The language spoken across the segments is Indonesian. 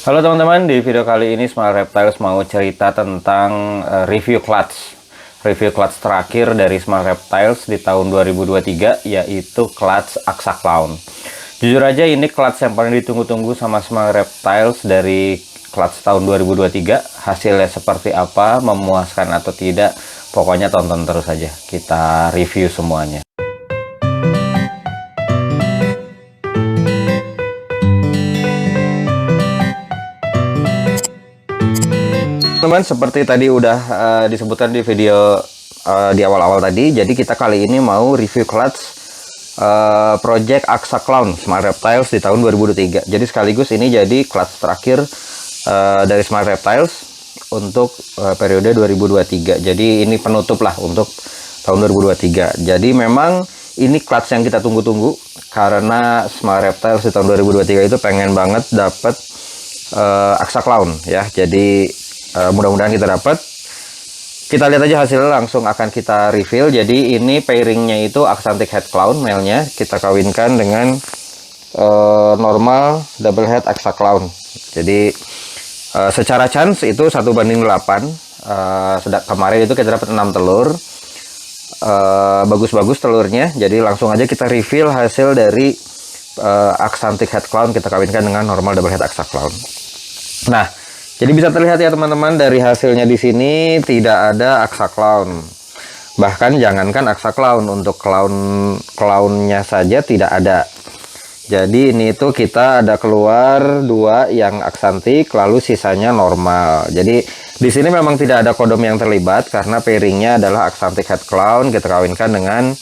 Halo teman-teman, di video kali ini Smile Reptiles mau cerita tentang review clutch terakhir dari Smile Reptiles di tahun 2023, yaitu clutch Aksa Clown. Jujur aja ini clutch yang paling ditunggu-tunggu sama Smile Reptiles dari clutch tahun 2023. Hasilnya seperti apa, memuaskan atau tidak, pokoknya tonton terus aja, kita review semuanya. Teman, seperti tadi udah disebutkan di video di awal-awal tadi, jadi kita kali ini mau review clutch project Aksa Clown Smile Reptiles di tahun 2023. Jadi sekaligus ini jadi clutch terakhir dari Smile Reptiles untuk periode 2023. Jadi ini penutup lah untuk tahun 2023. Jadi memang ini clutch yang kita tunggu-tunggu karena Smile Reptiles di tahun 2023 itu pengen banget dapet Aksa Clown ya. Jadi mudah-mudahan kita dapat. Kita lihat aja hasilnya, langsung akan kita reveal. Jadi ini pairingnya itu Axanthic Head Clown male-nya kita kawinkan dengan normal double head Aksa Clown. Jadi secara chance itu 1:8. Sedang kemarin itu kita dapat 6 telur. Bagus-bagus telurnya. Jadi langsung aja kita reveal hasil dari Axanthic Head Clown kita kawinkan dengan normal double head Aksa Clown. Nah, jadi bisa terlihat ya teman-teman, dari hasilnya di sini tidak ada Aksa Clown. Bahkan jangankan Aksa Clown, untuk clownnya saja tidak ada. Jadi ini tuh kita ada keluar 2 yang Axanthic, lalu sisanya normal. Jadi di sini memang tidak ada kodom yang terlibat karena pairingnya adalah Axanthic Head Clown kita kawinkan dengan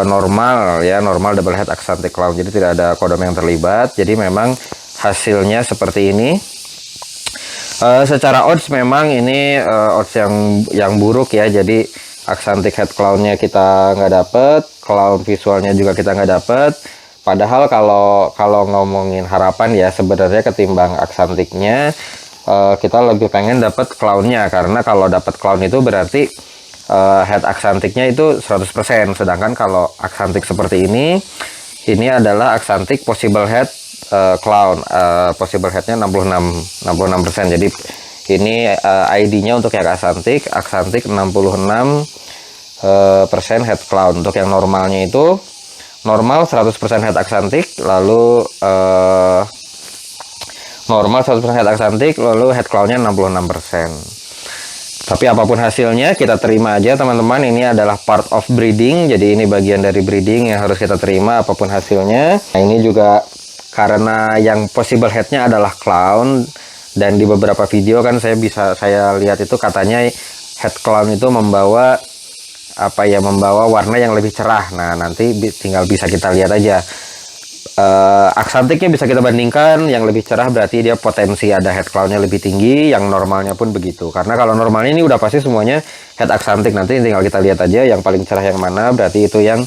normal ya, normal double head Axanthic Clown. Jadi tidak ada kodom yang terlibat. Jadi memang hasilnya seperti ini. Secara odds memang ini odds yang buruk ya. Jadi Axanthic Head Clown-nya kita nggak dapet, clown visualnya juga kita nggak dapet. Padahal kalau ngomongin harapan ya, sebenarnya ketimbang Axanthic-nya kita lebih pengen dapet clown-nya, karena kalau dapet clown itu berarti head Axanthic-nya itu 100%. Sedangkan kalau Axanthic seperti ini adalah Axanthic possible head clown, possible headnya 66%. Jadi ini ID-nya untuk yang Axanthic 66% head clown. Untuk yang normalnya itu normal 100% head Axanthic, lalu normal 100% head Axanthic, lalu head clown-nya 66%. Tapi apapun hasilnya kita terima aja teman-teman, ini adalah part of breeding. Jadi ini bagian dari breeding yang harus kita terima apapun hasilnya. Nah, ini juga karena yang possible headnya adalah clown, dan di beberapa video kan saya lihat itu katanya head clown itu membawa membawa warna yang lebih cerah. Nah, nanti tinggal bisa kita lihat aja. Axanthic-nya bisa kita bandingkan, yang lebih cerah berarti dia potensi ada head clown-nya lebih tinggi, yang normalnya pun begitu. Karena kalau normalnya ini udah pasti semuanya head Axanthic, nanti tinggal kita lihat aja yang paling cerah yang mana, berarti itu yang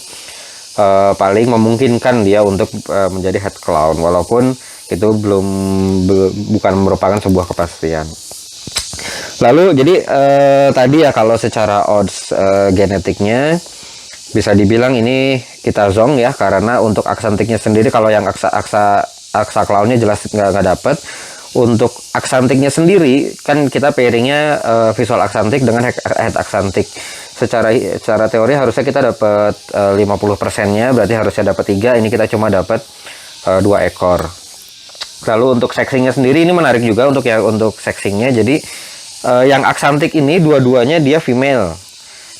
paling memungkinkan dia untuk menjadi head clown, walaupun itu bukan merupakan sebuah kepastian. Lalu jadi tadi ya, kalau secara odds genetiknya bisa dibilang ini kita zong ya, karena untuk Axanthic-nya sendiri, kalau yang Aksa Clown-nya jelas nggak dapet. Untuk Axanthic-nya sendiri kan kita pairingnya visual Axanthic dengan head Axanthic. Secara teori harusnya kita dapat 50%-nya, berarti harusnya dapat 3. Ini kita cuma dapat 2 ekor. Lalu untuk sexingnya sendiri ini menarik juga untuk sexingnya. Jadi yang Axanthic ini dua-duanya dia female.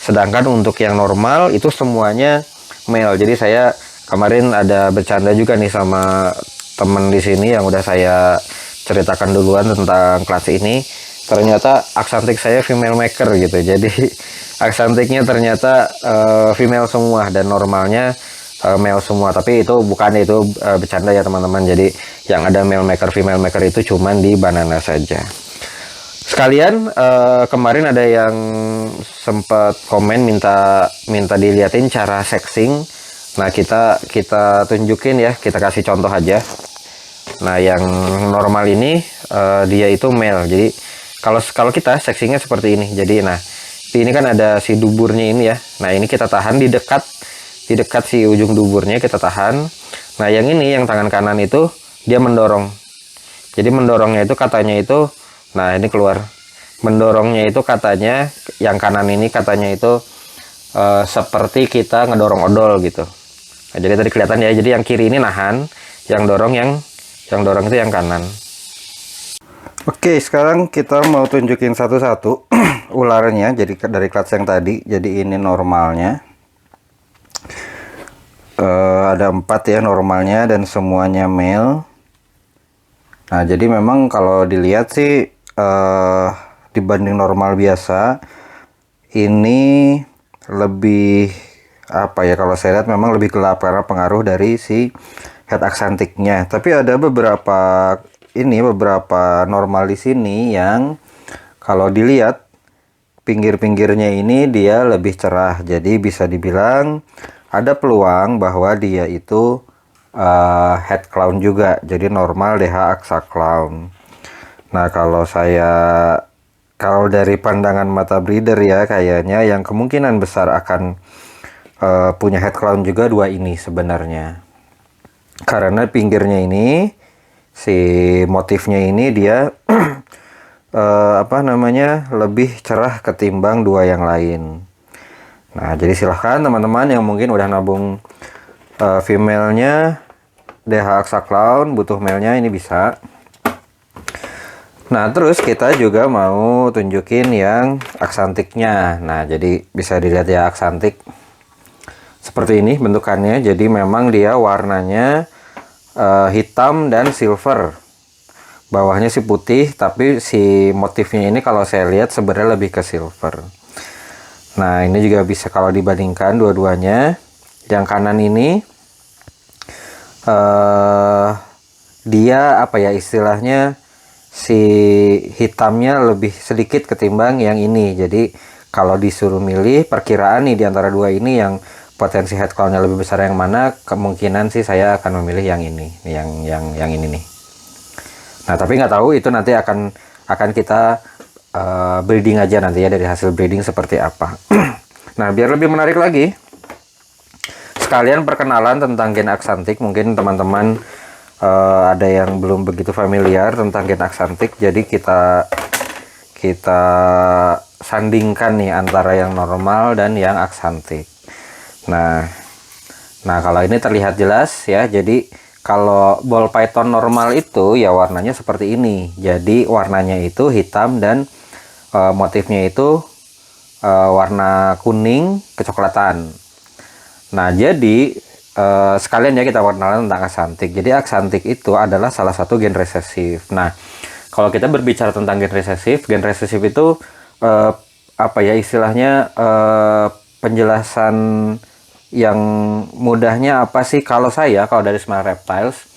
Sedangkan untuk yang normal itu semuanya male. Jadi saya kemarin ada bercanda juga nih sama temen di sini yang udah saya ceritakan duluan tentang kelas ini. Ternyata Axanthic saya female maker gitu. Jadi Axanthic-nya ternyata female semua dan normalnya male semua. Tapi itu bukan, itu bercanda ya teman-teman. Jadi yang ada male maker female maker itu cuman di banana saja. Sekalian kemarin ada yang sempat komen minta dilihatin cara sexing. Nah, kita tunjukin ya, kita kasih contoh aja. Nah, yang normal ini dia itu male. Jadi kalau kita sexingnya seperti ini. Jadi nah, ini kan ada si duburnya ini ya. Nah, ini kita tahan di dekat si ujung duburnya kita tahan. Nah, yang ini yang tangan kanan itu dia mendorong Jadi mendorongnya itu katanya itu, nah ini keluar. Mendorongnya itu katanya, yang kanan ini katanya itu seperti kita ngedorong odol gitu. Nah, jadi tadi kelihatan ya, jadi yang kiri ini nahan, yang dorong itu yang kanan. Oke, sekarang kita mau tunjukin satu-satu ularnya. Jadi dari clutch yang tadi, jadi ini normalnya. Ada 4 ya normalnya dan semuanya male. Nah, jadi memang kalau dilihat sih dibanding normal biasa ini lebih apa ya, kalau saya lihat memang lebih gelap karena pengaruh dari si head aksantiknya. Tapi ada beberapa normal di sini yang kalau dilihat pinggir-pinggirnya ini dia lebih cerah. Jadi bisa dibilang ada peluang bahwa dia itu head clown juga. Jadi normal DH aksa clown. Nah, kalau dari pandangan mata breeder ya, kayaknya yang kemungkinan besar akan punya head clown juga dua ini sebenarnya. Karena pinggirnya ini, si motifnya ini dia lebih cerah ketimbang dua yang lain. Nah, jadi silahkan teman-teman yang mungkin udah nabung female-nya DH aksa clown, butuh male-nya ini bisa. Nah, terus kita juga mau tunjukin yang aksantiknya. Nah, jadi bisa dilihat ya aksantik. Seperti ini bentukannya. Jadi memang dia warnanya hitam dan silver. Bawahnya sih putih, tapi si motifnya ini kalau saya lihat sebenarnya lebih ke silver. Nah, ini juga bisa kalau dibandingkan dua-duanya. Yang kanan ini dia apa ya istilahnya, si hitamnya lebih sedikit ketimbang yang ini. Jadi kalau disuruh milih perkiraan nih di antara dua ini yang potensi head clown-nya lebih besar yang mana, kemungkinan sih saya akan memilih yang ini, yang ini nih. Nah, tapi nggak tahu, itu nanti akan kita breeding aja nanti ya, dari hasil breeding seperti apa. Nah, biar lebih menarik lagi, sekalian perkenalan tentang gen aksantik. Mungkin teman-teman ada yang belum begitu familiar tentang gen aksantik, jadi kita sandingkan nih antara yang normal dan yang aksantik. Nah kalau ini terlihat jelas ya. Jadi kalau ball python normal itu ya warnanya seperti ini. Jadi warnanya itu hitam dan motifnya itu warna kuning kecoklatan. Nah, jadi sekalian ya kita perkenalan tentang aksantik. Jadi aksantik itu adalah salah satu gen resesif. Nah, kalau kita berbicara tentang gen resesif itu apa ya istilahnya, penjelasan yang mudahnya apa sih, kalau dari Smile Reptiles,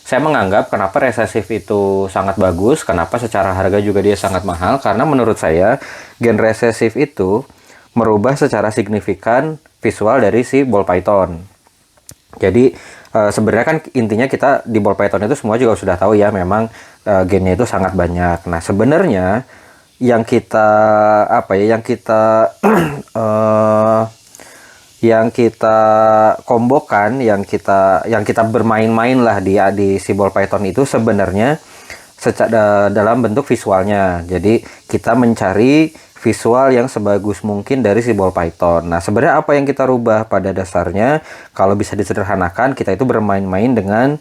saya menganggap kenapa resesif itu sangat bagus, kenapa secara harga juga dia sangat mahal, karena menurut saya gen resesif itu merubah secara signifikan visual dari si ball python. Jadi sebenarnya kan intinya kita di ball python itu semua juga sudah tahu ya, memang gennya itu sangat banyak. Nah, sebenarnya yang kita yang kita kombokan, yang kita bermain-main lah di si ball python itu sebenarnya dalam bentuk visualnya. Jadi kita mencari visual yang sebagus mungkin dari si ball python. Nah, sebenarnya apa yang kita rubah pada dasarnya, kalau bisa disederhanakan, kita itu bermain-main dengan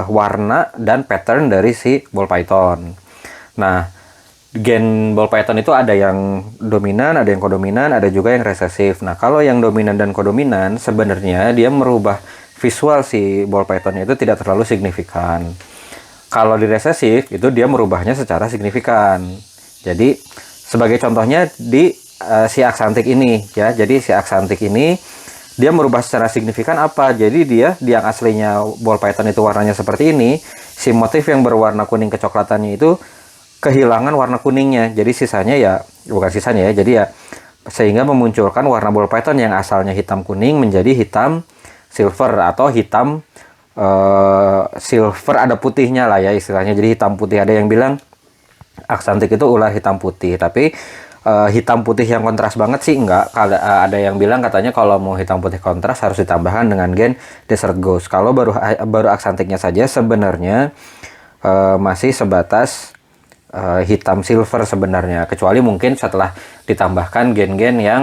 warna dan pattern dari si ball python. Nah, gen ball python itu ada yang dominan, ada yang kodominan, ada juga yang resesif. Nah, kalau yang dominan dan kodominan sebenarnya dia merubah visual si ball pythonnya itu tidak terlalu signifikan. Kalau di resesif itu dia merubahnya secara signifikan. Jadi sebagai contohnya di si aksantik ini ya. Jadi si aksantik ini dia merubah secara signifikan apa? Jadi dia yang aslinya ball python itu warnanya seperti ini, si motif yang berwarna kuning kecoklatannya itu kehilangan warna kuningnya. Jadi sisanya ya, bukan sisanya ya, jadi ya sehingga memunculkan warna ball python yang asalnya hitam kuning menjadi hitam silver, atau hitam silver ada putihnya lah ya istilahnya. Jadi hitam putih. Ada yang bilang aksantik itu ular hitam putih, tapi hitam putih yang kontras banget sih enggak. Ada yang bilang katanya kalau mau hitam putih kontras harus ditambahkan dengan gen desert ghost. Kalau baru aksantiknya saja sebenarnya masih sebatas hitam silver sebenarnya, kecuali mungkin setelah ditambahkan gen-gen yang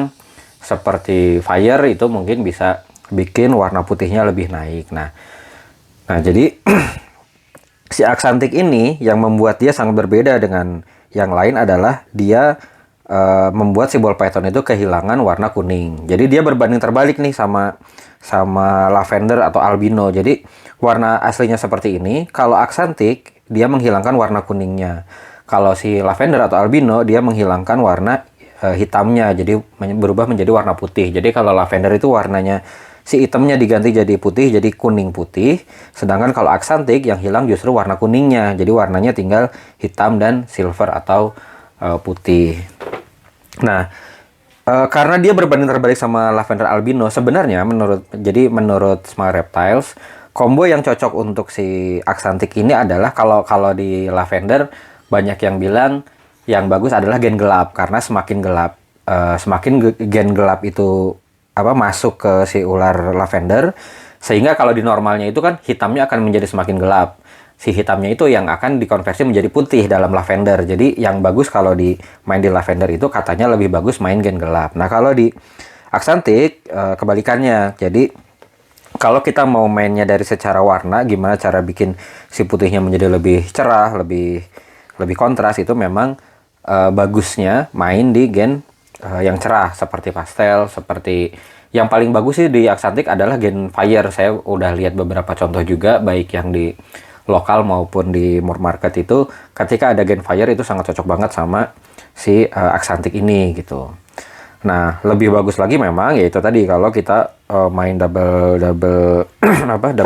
seperti fire itu mungkin bisa bikin warna putihnya lebih naik. Nah jadi si aksantik ini yang membuat dia sangat berbeda dengan yang lain adalah dia membuat si ball python itu kehilangan warna kuning. Jadi dia berbanding terbalik nih sama lavender atau albino. Jadi warna aslinya seperti ini, kalau aksantik dia menghilangkan warna kuningnya. Kalau si lavender atau albino dia menghilangkan warna hitamnya, jadi berubah menjadi warna putih. Jadi kalau lavender itu warnanya si hitamnya diganti jadi putih, jadi kuning putih. Sedangkan kalau aksantik yang hilang justru warna kuningnya, jadi warnanya tinggal hitam dan silver atau putih. Nah, karena dia berbanding terbalik sama lavender albino, sebenarnya menurut Smile Reptiles, combo yang cocok untuk si aksantik ini adalah kalau di lavender banyak yang bilang yang bagus adalah gen gelap, karena semakin gelap, semakin gen gelap itu masuk ke si ular lavender, sehingga kalau di normalnya itu kan hitamnya akan menjadi semakin gelap. Si hitamnya itu yang akan dikonversi menjadi putih dalam lavender. Jadi yang bagus kalau main di lavender itu katanya lebih bagus main gen gelap. Nah kalau di aksantik kebalikannya. Jadi kalau kita mau mainnya dari secara warna, gimana cara bikin si putihnya menjadi lebih cerah, lebih kontras, itu memang bagusnya main di gen yang cerah seperti pastel, seperti yang paling bagus sih di aksantik adalah gen fire. Saya udah lihat beberapa contoh juga, baik yang di lokal maupun di market itu, ketika ada gen fire itu sangat cocok banget sama si aksantik ini gitu. Nah lebih bagus lagi memang yaitu tadi kalau kita main double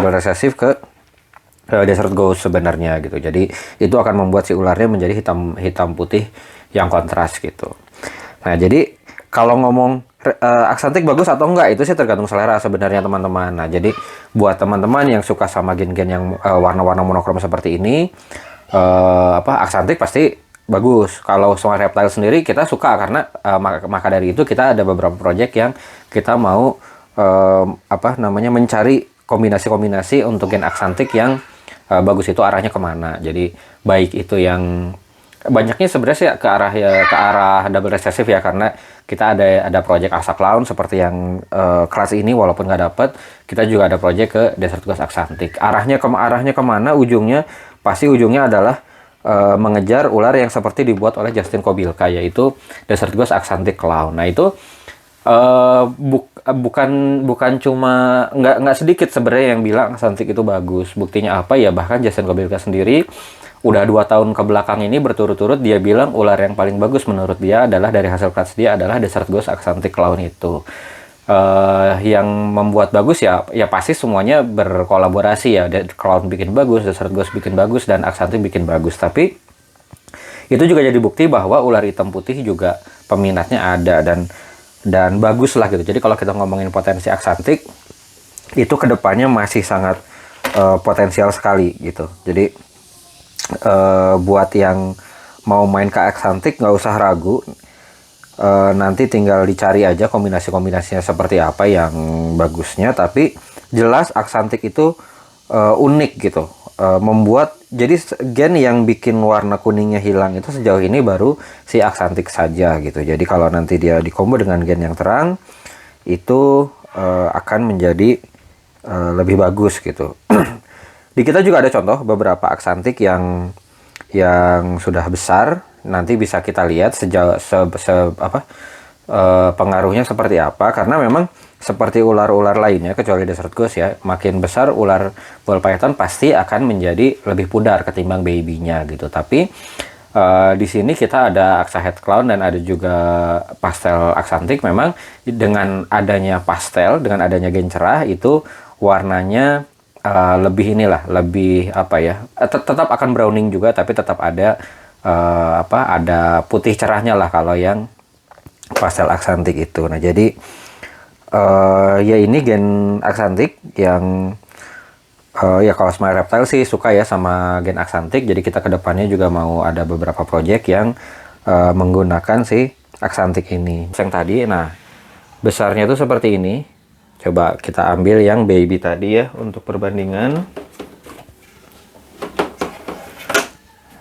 recessive ke desert ghost sebenarnya gitu. Jadi itu akan membuat si ularnya menjadi hitam putih yang kontras gitu. Nah jadi kalau ngomong aksantik bagus atau enggak itu sih tergantung selera sebenarnya teman-teman. Nah jadi buat teman-teman yang suka sama gen-gen yang warna-warna monokrom seperti ini, aksantik pasti bagus. Kalau Smile Reptile sendiri kita suka karena maka dari itu kita ada beberapa project yang kita mau mencari kombinasi-kombinasi untuk gen aksantik yang bagus itu arahnya kemana. Jadi baik itu yang banyaknya sebenarnya sih ke arah double recessive ya, karena kita ada project Asa Clown seperti yang kelas ini, walaupun nggak dapet, kita juga ada project ke Desert Ghost aksantik. Arahnya kemana? Pasti ujungnya adalah mengejar ular yang seperti dibuat oleh Justin Kobylka, yaitu Desert Ghost aksantik Clown. Nah itu bukan cuma nggak sedikit sebenarnya yang bilang aksantik itu bagus. Buktinya apa ya, bahkan Justin Kobylka sendiri udah 2 tahun ke belakang ini berturut-turut dia bilang ular yang paling bagus menurut dia adalah dari hasil class dia adalah Desert Ghost aksantik Clown itu. Yang membuat bagus ya pasti semuanya berkolaborasi ya. Clown bikin bagus, Desert Ghost bikin bagus, dan aksantik bikin bagus. Tapi itu juga jadi bukti bahwa ular hitam putih juga peminatnya ada dan bagus lah gitu. Jadi kalau kita ngomongin potensi aksantik itu kedepannya masih sangat potensial sekali gitu. Jadi buat yang mau main ke aksantik nggak usah ragu, nanti tinggal dicari aja kombinasi-kombinasinya seperti apa yang bagusnya. Tapi jelas aksantik itu unik gitu, membuat jadi gen yang bikin warna kuningnya hilang itu sejauh ini baru si aksantik saja gitu. Jadi kalau nanti dia dikombo dengan gen yang terang itu akan menjadi lebih bagus gitu. Di kita juga ada contoh beberapa aksantik yang sudah besar, nanti bisa kita lihat pengaruhnya seperti apa, karena memang seperti ular-ular lainnya kecuali Desert Ghost ya, makin besar ular ball python pasti akan menjadi lebih pudar ketimbang baby-nya gitu. Tapi di sini kita ada Aksa Head Clown dan ada juga pastel aksantik. Memang dengan adanya pastel, dengan adanya gen cerah itu warnanya lebih tetap akan browning juga, tapi tetap ada ada putih cerahnya lah kalau yang pastel aksantik itu. Nah jadi ya ini gen aksantik yang ya kalau Smile Reptile sih suka ya sama gen aksantik. Jadi kita kedepannya juga mau ada beberapa project yang menggunakan si aksantik ini. Yang tadi, nah besarnya tuh seperti ini. Coba kita ambil yang baby tadi ya untuk perbandingan.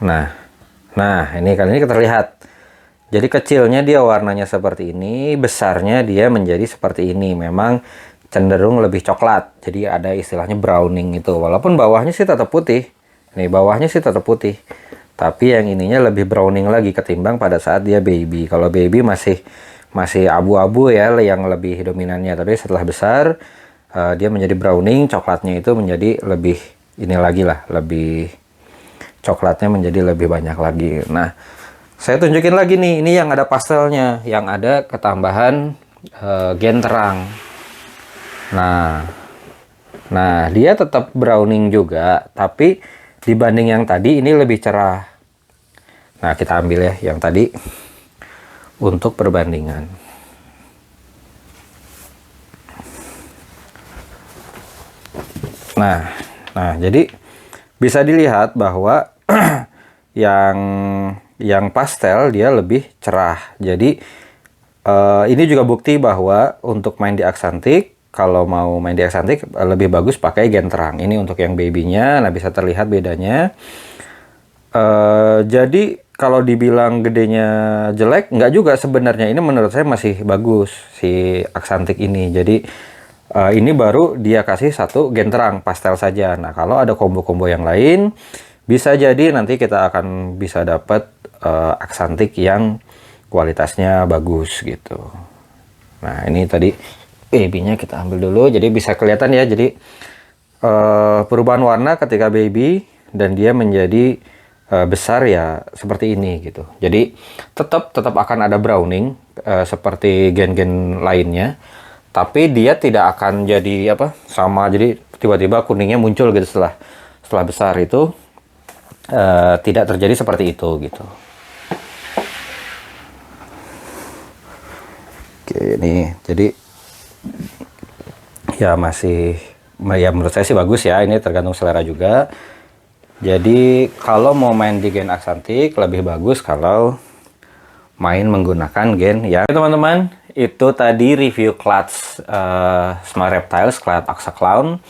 Nah, ini kali ini terlihat. Jadi kecilnya dia warnanya seperti ini, besarnya dia menjadi seperti ini. Memang cenderung lebih coklat. Jadi ada istilahnya browning itu. Walaupun bawahnya sih tetap putih. Nih, bawahnya sih tetap putih. Tapi yang ininya lebih browning lagi ketimbang pada saat dia baby. Kalau baby masih abu-abu ya, yang lebih dominannya. Tapi setelah besar, dia menjadi browning, coklatnya itu menjadi lebih ini lagi lah, lebih coklatnya menjadi lebih banyak lagi. Nah, saya tunjukin lagi nih, ini yang ada pastelnya, yang ada ketambahan gen terang. Nah, dia tetap browning juga, tapi dibanding yang tadi ini lebih cerah. Nah, kita ambil ya yang tadi untuk perbandingan. Nah, jadi bisa dilihat bahwa yang pastel dia lebih cerah. Jadi ini juga bukti bahwa untuk main di aksantik, kalau mau main di aksantik lebih bagus pakai gen terang. Ini untuk yang babynya, nah bisa terlihat bedanya. Jadi kalau dibilang gedenya jelek, nggak juga sebenarnya. Ini menurut saya masih bagus si aksantik ini. Jadi ini baru dia kasih satu gen terang pastel saja. Nah, kalau ada combo-combo yang lain, bisa jadi nanti kita akan bisa dapat aksantik yang kualitasnya bagus gitu. Nah, ini tadi babynya kita ambil dulu, jadi bisa kelihatan ya. Jadi perubahan warna ketika baby dan dia menjadi besar ya seperti ini gitu. Jadi tetap akan ada browning seperti gen-gen lainnya, tapi dia tidak akan jadi apa sama. Jadi tiba-tiba kuningnya muncul gitu setelah besar itu. Tidak terjadi seperti itu gitu. Oke, ini jadi ya masih ya menurut saya sih bagus ya. Ini tergantung selera juga. Jadi kalau mau main di gen aksantik lebih bagus kalau main menggunakan gen ya. Teman-teman, itu tadi review clutch Smart Reptiles, clutch Aksa Clown.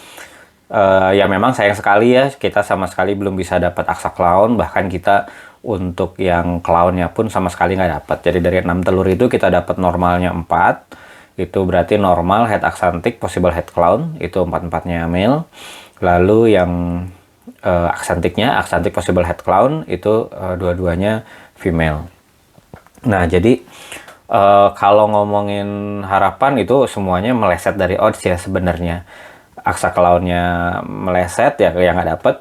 Ya memang sayang sekali ya, kita sama sekali belum bisa dapat Aksa Clown. Bahkan kita untuk yang clownnya pun sama sekali nggak dapat. Jadi dari 6 telur itu kita dapat normalnya 4. Itu berarti normal, head aksantik, possible head clown. Itu 4-4-nya male. Lalu yang aksantiknya, aksantik possible head clown, itu dua-duanya female. Nah, jadi kalau ngomongin harapan itu semuanya meleset dari odds ya sebenarnya. Aksa clownnya meleset ya yang nggak dapet.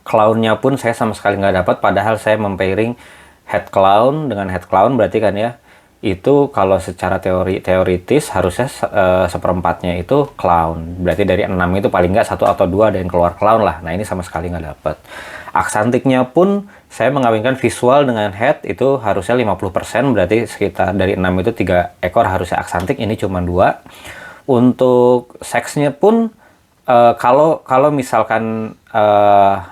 Clownnya pun saya sama sekali nggak dapat, padahal saya mempairing head clown dengan head clown, berarti kan ya itu kalau secara teoritis harusnya seperempatnya itu clown, berarti dari 6 itu paling nggak 1 atau 2 ada yang keluar clown lah. Nah, ini sama sekali nggak dapet. Aksantiknya pun saya mengawinkan visual dengan head itu harusnya 50%, berarti sekitar dari 6 itu 3 ekor harusnya aksantik, ini cuma 2. Untuk seksnya pun kalau misalkan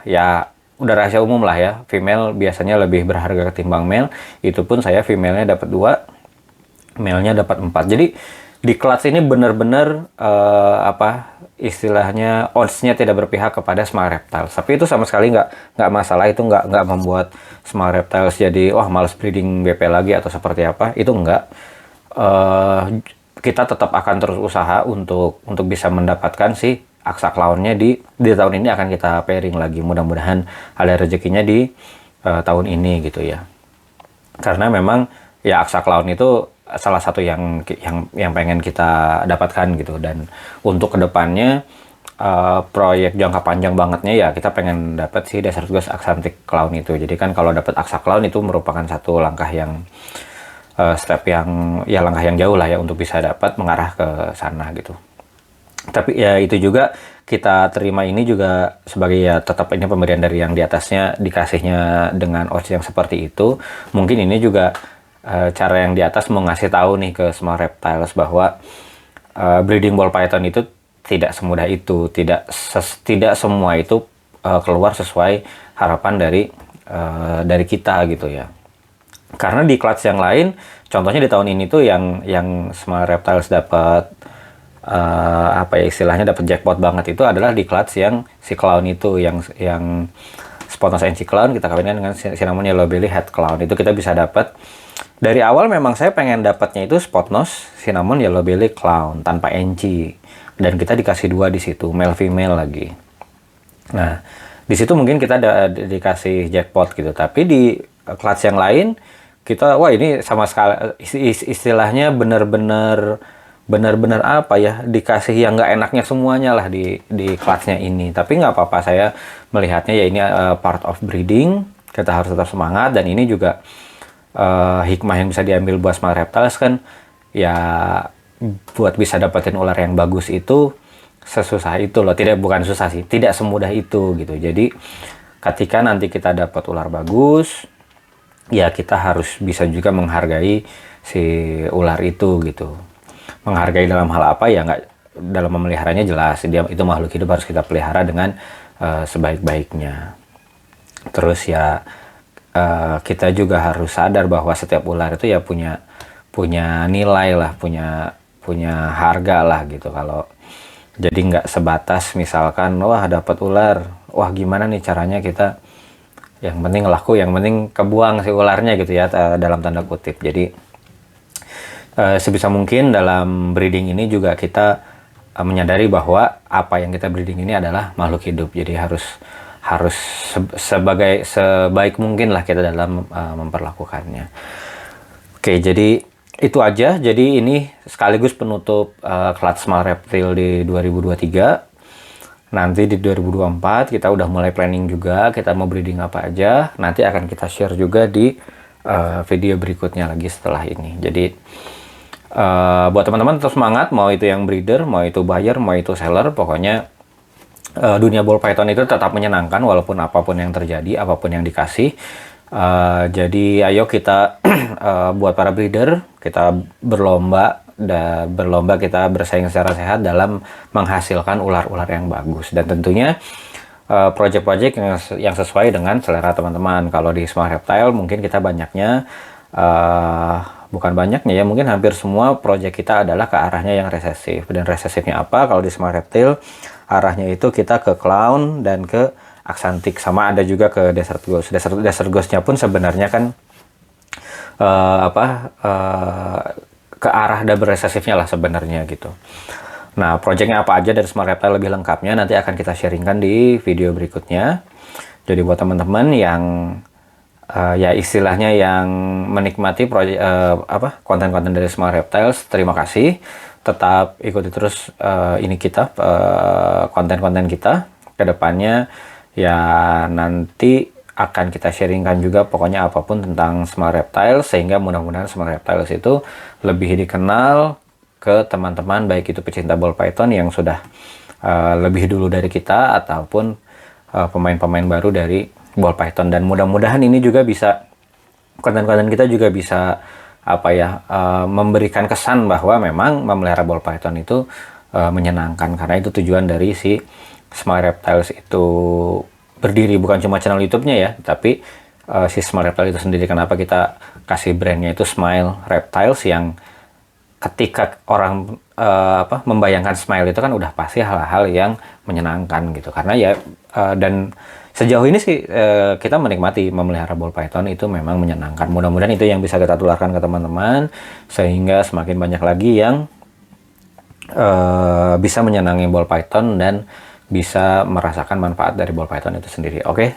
ya udah rahasia umum lah ya, female biasanya lebih berharga ketimbang male. Itu pun saya female-nya dapat 2, male-nya dapat 4. Jadi di clutch ini benar-benar istilahnya odds-nya tidak berpihak kepada Smart Reptiles. Tapi itu sama sekali nggak masalah, itu nggak membuat Smart Reptiles jadi wah males breeding BP lagi atau seperti apa. Itu enggak. Kita tetap akan terus usaha untuk bisa mendapatkan si Aksa Clown-nya di tahun ini akan kita pairing lagi. Mudah-mudahan ada rezekinya di tahun ini gitu ya. Karena memang ya Aksa Clown itu salah satu yang pengen kita dapatkan gitu. Dan untuk kedepannya proyek jangka panjang bangetnya ya kita pengen dapat si Desert Ghost Aksantik Clown itu. Jadi kan kalau dapat Aksa Clown itu merupakan satu langkah yang langkah yang jauh lah ya untuk bisa dapat mengarah ke sana gitu. Tapi ya itu juga kita terima ini juga sebagai ya tetap ini pemberian dari yang di atasnya, dikasihnya dengan odds yang seperti itu. Mungkin ini juga cara yang di atas mau ngasih tahu nih ke Smart Reptiles bahwa breeding ball python itu tidak semudah itu, tidak semua itu keluar sesuai harapan dari kita gitu ya. Karena di clutch yang lain, contohnya di tahun ini tuh yang Smart Reptiles dapat istilahnya dapat jackpot banget itu adalah di clutch yang si clown itu yang Spot Nose NC Clown kita kawinkan dengan Cinnamon Yellow Belly Head Clown. Itu kita bisa dapat. Dari awal memang saya pengen dapatnya itu Spot Nose Cinnamon Yellow Belly Clown tanpa NC. Dan kita dikasih 2 di situ, male female lagi. Nah, di situ mungkin kita dikasih jackpot gitu. Tapi di clutch yang lain kita, wah ini sama sekali istilahnya benar-benar apa ya, dikasih yang nggak enaknya semuanya lah di clutchnya ini. Tapi nggak apa-apa, saya melihatnya ya ini part of breeding, kita harus tetap semangat. Dan ini juga hikmah yang bisa diambil buat Smile Reptiles kan, ya buat bisa dapetin ular yang bagus itu sesusah itu loh. Bukan susah sih, tidak semudah itu gitu. Jadi ketika nanti kita dapat ular bagus, ya kita harus bisa juga menghargai si ular itu gitu. Menghargai dalam hal apa ya, nggak dalam memeliharanya jelas, dia itu makhluk hidup, harus kita pelihara dengan sebaik-baiknya. Terus ya kita juga harus sadar bahwa setiap ular itu ya punya nilai lah, punya harga lah gitu. Kalau jadi nggak sebatas misalkan wah dapat ular, wah gimana nih caranya kita, yang penting laku, yang penting kebuang si ularnya gitu ya, dalam tanda kutip. Jadi sebisa mungkin dalam breeding ini juga kita menyadari bahwa apa yang kita breeding ini adalah makhluk hidup. Jadi harus sebaik mungkin lah kita dalam memperlakukannya. Oke, jadi itu aja. Jadi ini sekaligus penutup Clutch Smile Reptile di 2023. Nanti di 2024 kita udah mulai planning juga, kita mau breeding apa aja. Nanti akan kita share juga di video berikutnya lagi setelah ini. Jadi buat teman-teman tetap semangat, mau itu yang breeder, mau itu buyer, mau itu seller, pokoknya dunia ball python itu tetap menyenangkan walaupun apapun yang terjadi, apapun yang dikasih. Jadi ayo kita buat para breeder, kita berlomba kita bersaing secara sehat dalam menghasilkan ular-ular yang bagus. Dan tentunya project-project yang sesuai dengan selera teman-teman. Kalau di Smile Reptile mungkin kita banyaknya bukan banyaknya ya, mungkin hampir semua project kita adalah ke arahnya yang resesif. Dan resesifnya apa? Kalau di Smile Reptile arahnya itu kita ke clown dan ke aksantik, sama ada juga ke desert ghost. Desert ghostnya pun sebenarnya kan ke arah double resesifnya lah sebenarnya gitu. Nah, projectnya apa aja dari Smile Reptile lebih lengkapnya nanti akan kita sharingkan di video berikutnya. Jadi buat teman-teman yang ya istilahnya yang menikmati konten-konten dari Smile Reptiles, terima kasih. Tetap ikuti terus ini kita konten-konten kita ke depannya. Ya nanti akan kita sharingkan juga pokoknya apapun tentang Smile Reptiles, sehingga mudah-mudahan Smile Reptiles itu lebih dikenal ke teman-teman, baik itu pecinta ball python yang sudah lebih dulu dari kita ataupun pemain-pemain baru dari ball python. Dan mudah-mudahan ini juga bisa, konten-konten kita juga bisa memberikan kesan bahwa memang memelihara ball python itu menyenangkan, karena itu tujuan dari si Smile Reptiles itu berdiri. Bukan cuma channel YouTube-nya ya, tapi si Smile Reptile itu sendiri. Kenapa kita kasih brandnya itu Smile Reptiles, yang ketika orang membayangkan smile itu kan udah pasti hal-hal yang menyenangkan gitu. Karena ya dan sejauh ini sih kita menikmati memelihara ball python itu memang menyenangkan. Mudah-mudahan itu yang bisa kita tularkan ke teman-teman, sehingga semakin banyak lagi yang bisa menyenangi ball python dan bisa merasakan manfaat dari ball python itu sendiri. Oke.